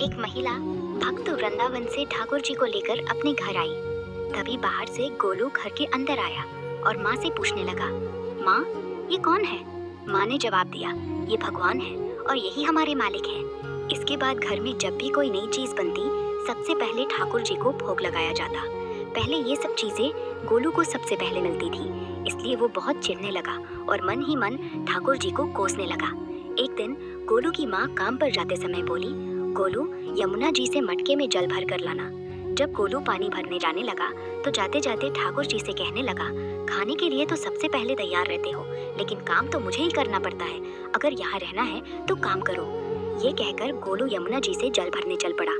एक महिला भक्त वृंदावन से ठाकुर जी को लेकर अपने घर आई। तभी बाहर से गोलू घर के अंदर आया और माँ से पूछने लगा, माँ ये कौन है? माँ ने जवाब दिया, ये भगवान है और यही हमारे मालिक हैं। इसके बाद घर में जब भी कोई नई चीज बनती सबसे पहले ठाकुर जी को भोग लगाया जाता। पहले ये सब चीजें गोलू को सबसे पहले मिलती थी, इसलिए वो बहुत चिढ़ने लगा और मन ही मन ठाकुर जी को कोसने लगा। एक दिन गोलू की माँ काम पर जाते समय बोली, गोलू यमुना जी से मटके में जल भर कर लाना। जब गोलू पानी भरने जाने लगा तो जाते जाते ठाकुर जी से कहने लगा, खाने के लिए तो सबसे पहले तैयार रहते हो, लेकिन काम तो मुझे ही करना पड़ता है। अगर यहाँ रहना है तो काम करो। ये कहकर गोलू यमुना जी से जल भरने चल पड़ा।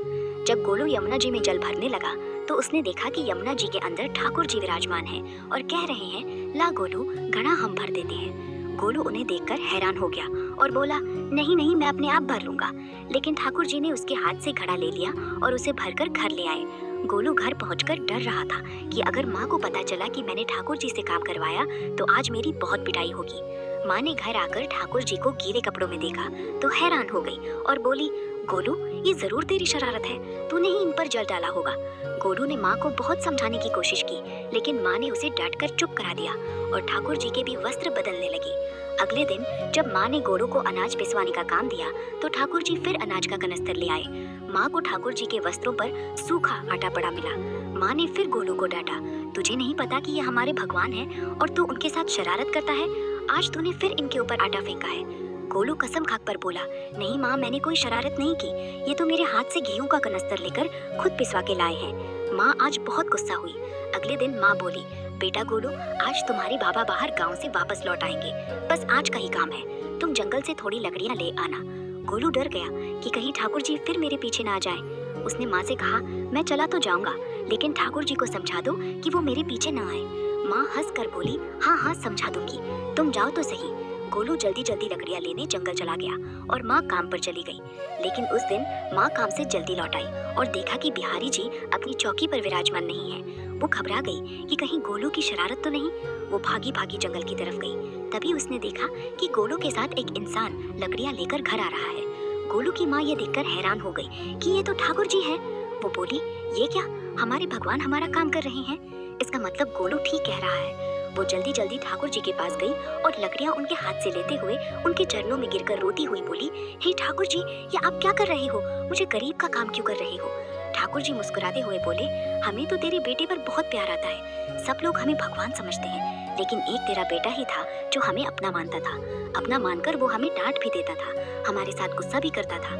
जब गोलू यमुना जी में जल भरने लगा तो उसने देखा कि यमुना जी के अंदर ठाकुर जी विराजमान हैं और कह रहे हैं, ला गोलू घड़ा हम भर देते हैं। गोलू उन्हें देखकर हैरान हो गया और बोला, नहीं नहीं, मैं अपने आप भर लूंगा। लेकिन ठाकुर जी ने उसके हाथ से घड़ा ले लिया और उसे भरकर घर ले आए। गोलू घर पहुंचकर डर रहा था कि अगर माँ को पता चला कि मैंने ठाकुर जी से काम करवाया तो आज मेरी बहुत पिटाई होगी। माँ ने घर आकर ठाकुर जी को गीले कपड़ों में देखा तो हैरान हो गई और बोली, गोलू ये जरूर तेरी शरारत है, तूने ही इन पर जल डाला होगा। गोलू ने माँ को बहुत समझाने की कोशिश की, लेकिन माँ ने उसे डांटकर चुप करा दिया और ठाकुर जी के भी वस्त्र बदलने लगी। अगले दिन जब माँ ने गोलू को अनाज पिसवाने का काम दिया तो ठाकुर जी फिर अनाज का कनस्तर ले आए। माँ को ठाकुर जी के वस्त्रों पर सूखा आटा पड़ा मिला। माँ ने फिर गोलू को डांटा, तुझे नहीं पता कि ये हमारे भगवान हैं और तू उनके साथ शरारत करता है? आज तूने फिर इनके ऊपर आटा फेंका है। गोलू कसम खाकर बोला, नहीं माँ, मैंने कोई शरारत नहीं की, ये तो मेरे हाथ से गेहूं का कनस्तर लेकर खुद पिसवा के लाए हैं। माँ आज बहुत गुस्सा हुई। अगले दिन माँ बोली, बेटा गोलू, आज तुम्हारे बाबा बाहर गांव से वापस लौट आएंगे, बस आज का ही काम है, तुम जंगल से थोड़ी लकड़ियां ले आना। गोलू डर गया कि कहीं ठाकुर जी फिर मेरे पीछे ना आ जाएं। उसने माँ से कहा, मैं चला तो जाऊंगा, लेकिन ठाकुर जी को समझा दो कि वो मेरे पीछे ना आए। माँ हंस कर बोली, हाँ हाँ समझा दूंगी, तुम जाओ तो सही। गोलू जल्दी जल्दी लकड़ियां लेने जंगल चला गया और माँ काम पर चली गई। लेकिन उस दिन माँ काम से जल्दी लौट आई और देखा कि बिहारी जी अपनी चौकी पर विराजमान नहीं है। वो घबरा गई कि कहीं गोलू की शरारत तो नहीं। वो भागी भागी जंगल की तरफ गई। तभी उसने देखा कि गोलू के साथ एक इंसान लकड़ियां लेकर घर आ रहा है। गोलू की माँ ये देखकर हैरान हो गई कि ये तो ठाकुर जी है। वो बोली, ये क्या, हमारे भगवान हमारा काम कर रहे हैं? इसका मतलब गोलू ठीक कह रहा है। वो जल्दी जल्दी ठाकुर जी के पास गई और लकड़ियां उनके हाथ से लेते हुए उनके चरणों में गिरकर रोती हुई बोली, हे ठाकुर जी, ये आप क्या कर रहे हो? मुझे गरीब का काम क्यों कर रहे हो? ठाकुर जी मुस्कुराते हुए बोले, हमें तो तेरे बेटे पर बहुत प्यार आता है। सब लोग हमें भगवान समझते हैं, लेकिन एक तेरा बेटा ही था जो हमें अपना मानता था। अपना मानकर वो हमें डांट भी देता था, हमारे साथ गुस्सा भी करता था।